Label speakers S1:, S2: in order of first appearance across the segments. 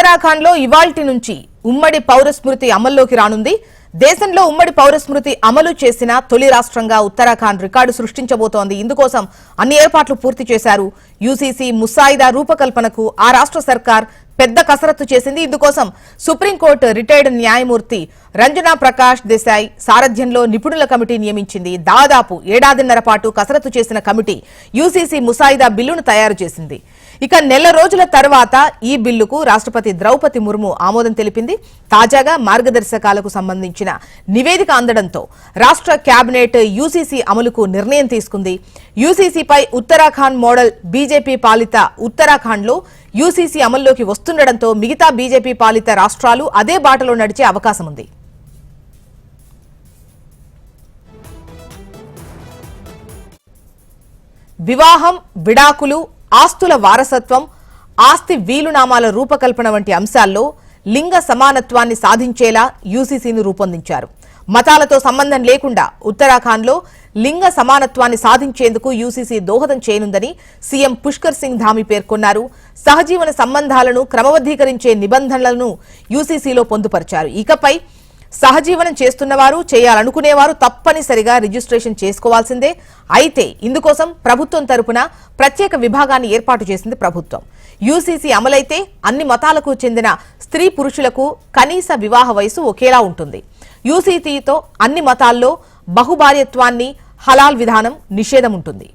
S1: ఉత్తరాఖండ్ లో ఇవాల్టి నుంచి ఉమ్మడి పౌర స్మృతి అమల్లోకి రానుంది. దేశంలో ఉమ్మడి పౌర స్మృతి అమలు చేసిన తొలి రాష్ట్రంగా ఉత్తరాఖండ్ రికార్డు సృష్టించబోతోంది. ఇందుకోసం అన్ని ఏర్పాట్లు పూర్తి చేశారు. యూసీసీ ముసాయిదా రూపకల్పనకు ఆ రాష్ట్ర సర్కార్ పెద్ద కసరత్తు చేసింది. ఇందుకోసం సుప్రీంకోర్టు రిటైర్డ్ న్యాయమూర్తి రంజనా ప్రకాష్ దేశాయ్ సారథ్యంలో నిపుణుల కమిటీ నియమించింది. దాదాపు ఏడాదిన్నర పాటు కసరత్తు చేసిన కమిటీ యూసీసీ ముసాయిదా బిల్లును తయారు చేసింది. ఇక నెల రోజుల తర్వాత ఈ బిల్లుకు రాష్ట్రపతి ద్రౌపది ముర్ము ఆమోదం తెలిపింది. తాజాగా మార్గదర్శకాలకు సంబంధించిన నివేదిక అందడంతో రాష్ట్ర కేబినెట్ యూసీసీ అమలుకు నిర్ణయం తీసుకుంది. యూసీసీపై ఉత్తరాఖండ్ మోడల్ బీజేపీ పాలిత ఉత్తరాఖండ్లో యూసీసీ అమల్లోకి వస్తుండటంతో మిగతా బీజేపీ పాలిత రాష్ట్రాలు అదే బాటలో నడిచే అవకాశం ఉంది. వివాహం, విడాకులు, ఆస్తుల వారసత్వం, ఆస్తి వీలునామాల రూపకల్పన వంటి అంశాల్లో లింగ సమానత్వాన్ని సాధించేలా యూసీసీని రూపొందించారు. మతాలతో సంబంధం లేకుండా ఉత్తరాఖండ్లో లింగ సమానత్వాన్ని సాధించేందుకు యూసీసీ దోహదం చేయనుందని సీఎం పుష్కర్ సింగ్ ధామీ పేర్కొన్నారు. సహజీవన సంబంధాలను క్రమబద్దీకరించే నిబంధనలను యూసీసీలో పొందుపరిచారు. ఇకపై సహజీవనం చేస్తున్నవారు, చేయాలనుకునేవారు తప్పనిసరిగా రిజిస్ట్రేషన్ చేసుకోవాల్సిందే. అయితే ఇందుకోసం ప్రభుత్వం తరపున ప్రత్యేక విభాగాన్ని ఏర్పాటు చేసింది ప్రభుత్వం. యూసీసీ అమలైతే అన్ని మతాలకు చెందిన స్త్రీ పురుషులకు కనీస వివాహ వయసు ఒకేలా ఉంటుంది. యూసీసీతో అన్ని మతాల్లో బహుభార్యత్వాన్ని, హలాల్ విధానం నిషేధం ఉంటుంది.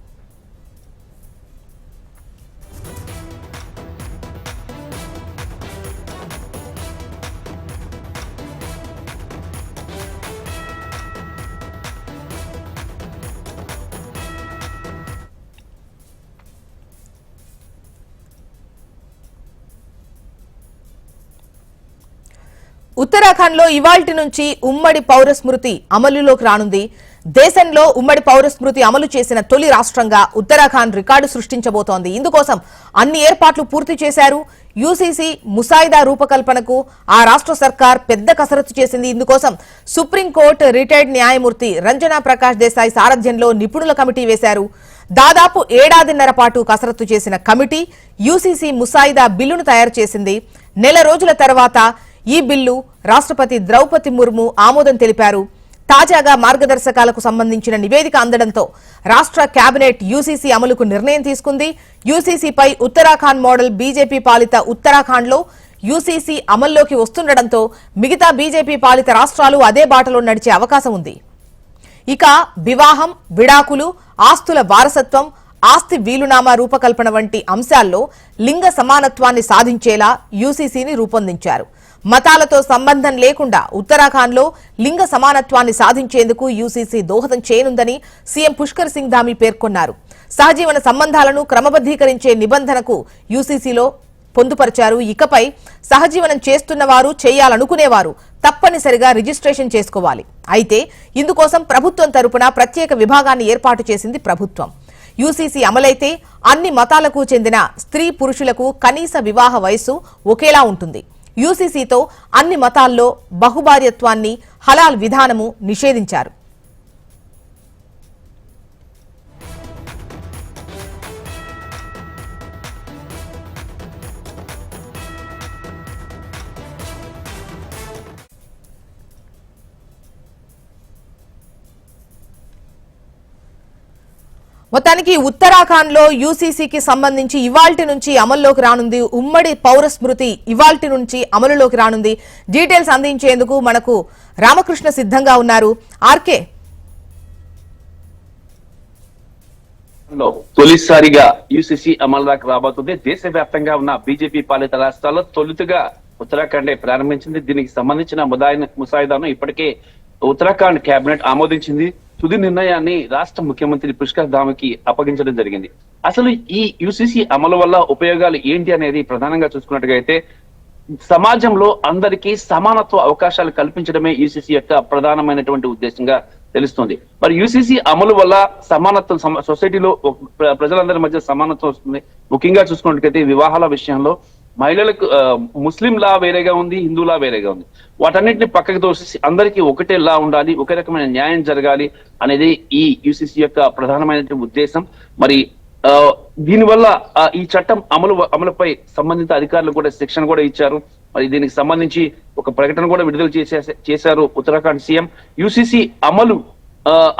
S1: ఉత్తరాఖండ్ లో ఇవాల్టి నుంచి ఉమ్మడి పౌర స్మృతి అమలులోకి రానుంది. దేశంలో ఉమ్మడి పౌర స్మృతి అమలు చేసిన తొలి రాష్ట్రంగా ఉత్తరాఖండ్ రికార్డు సృష్టించబోతోంది. ఇందుకోసం అన్ని ఏర్పాట్లు పూర్తి చేశారు. యూసీసీ ముసాయిదా రూపకల్పనకు ఆ రాష్ట్ర సర్కార్ పెద్ద కసరత్తు చేసింది. ఇందుకోసం సుప్రీంకోర్టు రిటైర్డ్ న్యాయమూర్తి రంజనా ప్రకాష్ దేశాయ్ సారథ్యంలో నిపుణుల కమిటీ వేశారు. దాదాపు ఏడాదిన్నర పాటు కసరత్తు చేసిన కమిటీ యూసీసీ ముసాయిదా బిల్లును తయారు చేసింది. నెల రోజుల తర్వాత ఈ బిల్లు రాష్ట్రపతి ద్రౌపది ముర్ము ఆమోదం తెలిపారు. తాజాగా మార్గదర్శకాలకు సంబంధించిన నివేదిక అందడంతో రాష్ట్ర కేబినెట్ యూసీసీ అమలుకు నిర్ణయం తీసుకుంది. యూసీసీపై ఉత్తరాఖండ్ మోడల్ బీజేపీ పాలిత ఉత్తరాఖండ్లో యూసీసీ అమల్లోకి వస్తుండటంతో మిగతా బీజేపీ పాలిత రాష్ట్రాలు అదే బాటలో నడిచే అవకాశం ఉంది. ఇక వివాహం, విడాకులు, ఆస్తుల వారసత్వం, ఆస్తి వీలునామా రూపకల్పన వంటి అంశాల్లో లింగ సమానత్వాన్ని సాధించేలా యూసీసీని రూపొందించారు. మతాలతో సంబంధం లేకుండా ఉత్తరాఖండ్లో లింగ సమానత్వాన్ని సాధించేందుకు యూసీసీ దోహదం చేయనుందని సీఎం పుష్కర్ సింగ్ ధామీ పేర్కొన్నారు. సహజీవన సంబంధాలను క్రమబద్దీకరించే నిబంధనకు యూసీసీలో పొందుపరిచారు. ఇకపై సహజీవనం చేస్తున్నవారు, చేయాలనుకునేవారు తప్పనిసరిగా రిజిస్ట్రేషన్ చేసుకోవాలి. అయితే ఇందుకోసం ప్రభుత్వం తరపున ప్రత్యేక విభాగాన్ని ఏర్పాటు చేసింది ప్రభుత్వం. యూసీసీ అమలైతే అన్ని మతాలకు చెందిన స్త్రీ పురుషులకు కనీస వివాహ వయసు ఒకేలా ఉంటుంది. యూసీసీతో అన్ని మతాల్లో బహుభార్యత్వాన్ని, హలాల్ విధానము నిషేధించారు. మొత్తానికి ఉత్తరాఖండ్ లో యూసీసీకి సంబంధించి ఇవాల్టి నుంచి అమల్లోకి రానుంది. ఉమ్మడి పౌర స్మృతి ఇవాల్టి నుంచి అమలులోకి రానుంది. డీటెయిల్స్ అందించేందుకు మనకు రామకృష్ణ సిద్ధంగా ఉన్నారు. ఆర్కే,
S2: తొలిసారిగా యూసీసీ అమలులోకి రాబోతుంది. దేశవ్యాప్తంగా ఉన్న బీజేపీ పాలిత రాష్ట్రాల్లో తొలుతగా ఉత్తరాఖండే ప్రారంభించింది. దీనికి సంబంధించిన ముసాయిదాను ఇప్పటికే ఉత్తరాఖండ్ కేబినెట్ ఆమోదించింది. తుది నిర్ణయాన్ని రాష్ట్ర ముఖ్యమంత్రి పుష్కర్ ధామీకి అప్పగించడం జరిగింది. అసలు ఈ యూసీసీ అమలు వల్ల ఉపయోగాలు ఏంటి అనేది ప్రధానంగా చూసుకున్నట్టుగా సమాజంలో అందరికీ సమానత్వ అవకాశాలు కల్పించడమే యూసీసీ యొక్క ప్రధానమైనటువంటి ఉద్దేశంగా తెలుస్తుంది. మరి యూసీసీ అమలు వల్ల సమానత్వం, సొసైటీలో ప్రజలందరి మధ్య సమానత్వం వస్తుంది. ముఖ్యంగా చూసుకున్నట్టుగైతే వివాహాల విషయంలో మహిళలకు ముస్లిం లా వేరేగా ఉంది, హిందూ లా వేరేగా ఉంది. వాటన్నిటిని పక్కకు తోసేసి అందరికీ ఒకటే లా ఉండాలి, ఒకే రకమైన న్యాయం జరగాలి అనేది ఈ యూసీసీ యొక్క ప్రధానమైనటువంటి ఉద్దేశం. మరి దీనివల్ల ఈ చట్టం అమలుపై సంబంధిత అధికారులు కూడా శిక్షణ కూడా ఇచ్చారు. మరి దీనికి సంబంధించి ఒక ప్రకటన కూడా విడుదల చేశారు ఉత్తరాఖండ్ సీఎం. యూసీసీ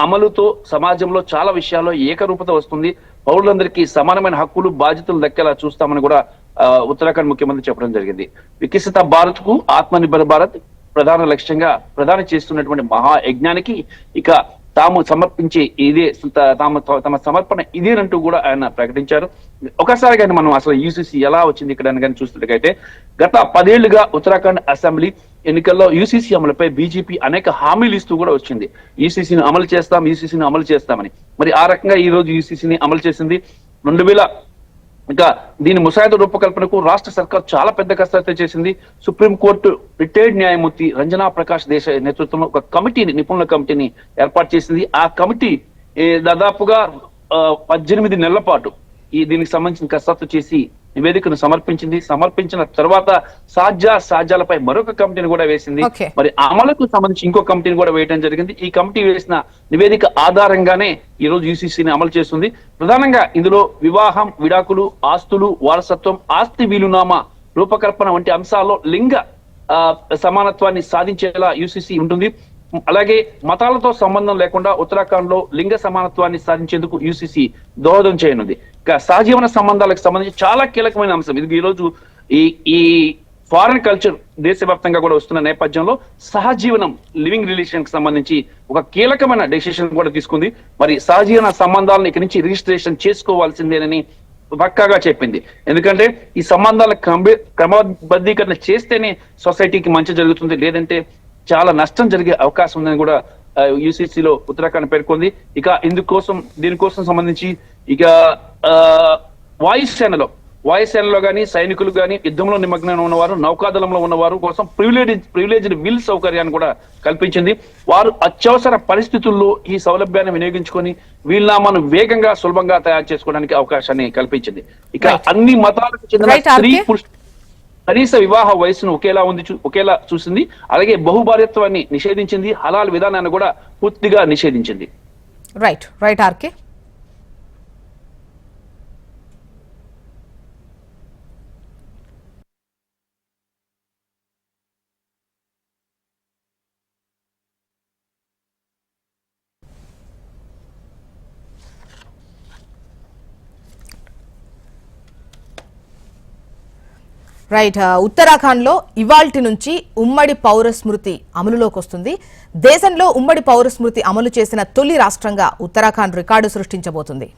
S2: అమలుతో సమాజంలో చాలా విషయాల్లో ఏకరూపత వస్తుంది, పౌరులందరికీ సమానమైన హక్కులు బాధ్యతలు దక్కేలా చూస్తామని కూడా ఉత్తరాఖండ్ ముఖ్యమంత్రి చెప్పడం జరిగింది. వికసిత భారత్ కు ఆత్మనిర్భర్ భారత్ ప్రధాన లక్ష్యంగా ప్రధాని చేస్తున్నటువంటి మహాయజ్ఞానికి ఇక తాము సమర్పించే ఇదే తమ సమర్పణ ఇదేనంటూ కూడా ఆయన ప్రకటించారు. ఒకసారి కానీ మనం అసలు యూసీసీ ఎలా వచ్చింది ఇక్కడ కానీ చూస్తున్నట్లయితే గత 10 ఏళ్లుగా ఉత్తరాఖండ్ అసెంబ్లీ ఎన్నికల్లో యూసీసీ అమలుపై బీజేపీ అనేక హామీలు ఇస్తూ కూడా వచ్చింది. యూసీసీని అమలు చేస్తామని. మరి ఆ రకంగా ఈ రోజు యూసీసీని అమలు చేసింది. 2000 ఇంకా దీని ముసాయిదా రూపకల్పనకు రాష్ట్ర సర్కార్ చాలా పెద్ద కసరత్తు చేసింది. సుప్రీంకోర్టు రిటైర్డ్ న్యాయమూర్తి రంజనా ప్రకాష్ దేశాయ్ నేతృత్వంలో ఒక నిపుణుల కమిటీని ఏర్పాటు చేసింది. ఆ కమిటీ దాదాపుగా 18 నెలల పాటు దీనికి సంబంధించిన కసరత్తు చేసి నివేదికను సమర్పించిన తర్వాత సాధ్యాలపై మరొక కమిటీని కూడా వేసింది. మరి అమలుకు సంబంధించి ఇంకో కమిటీని కూడా వేయడం జరిగింది. ఈ కమిటీ వేసిన నివేదిక ఆధారంగానే ఈ రోజు యూసీసీని అమలు చేస్తుంది. ప్రధానంగా ఇందులో వివాహం, విడాకులు, ఆస్తులు, వారసత్వం, ఆస్తి వీలునామా రూపకల్పన వంటి అంశాల్లో లింగ సమానత్వాన్ని సాధించేలా యూసీసీ ఉంటుంది. అలాగే మతాలతో సంబంధం లేకుండా ఉత్తరాఖండ్ లో లింగ సమానత్వాన్ని సాధించేందుకు యూసీసీ దోహదం చేయనుంది. ఇక సహజీవన సంబంధాలకు సంబంధించి చాలా కీలకమైన అంశం ఇది. ఈ రోజు ఈ ఫారెన్ కల్చర్ దేశవ్యాప్తంగా కూడా వస్తున్న నేపథ్యంలో సహజీవనం, లివింగ్ రిలేషన్ కి సంబంధించి ఒక కీలకమైన డెసిషన్ కూడా తీసుకుంది. మరి సహజీవన సంబంధాలను ఇక్కడి నుంచి రిజిస్ట్రేషన్ చేసుకోవాల్సిందేనని పక్కాగా చెప్పింది. ఎందుకంటే ఈ సంబంధాల క్రమబద్ధీకరణ చేస్తేనే సొసైటీకి మంచి జరుగుతుంది, లేదంటే చాలా నష్టం జరిగే అవకాశం ఉందని కూడా యూసీసీలో ఉత్తరాఖండ్ పేర్కొంది. ఇక దీనికోసం సంబంధించి ఇక వాయుసేనలో కానీ సైనికులు కానీ యుద్ధంలో నిమగ్నం ఉన్నవారు, నౌకాదళంలో ఉన్నవారు కోసం ప్రివిలేజ్డ్ విల్ సౌకర్యాన్ని కూడా కల్పించింది. వారు అత్యవసర పరిస్థితుల్లో ఈ సౌలభ్యాన్ని వినియోగించుకొని వీలునామాను వేగంగా సులభంగా తయారు చేసుకోవడానికి అవకాశాన్ని కల్పించింది. ఇక అన్ని మతాలకు చెందిన స్త్రీ పురుష కనీస వివాహ వయసును ఒకేలా చూసింది. అలాగే బహుభార్యత్వాన్ని నిషేధించింది. హలాల్ విధానాన్ని కూడా పూర్తిగా నిషేధించింది.
S1: Right RK. ఉత్తరాఖండ్ లో ఇవాల్టి నుంచి ఉమ్మడి పౌర స్మృతి అమలులోకి వస్తుంది. దేశంలో ఉమ్మడి పౌర స్మృతి అమలు చేసిన తొలి రాష్ట్రంగా ఉత్తరాఖండ్ రికార్డు సృష్టించబోతుంది.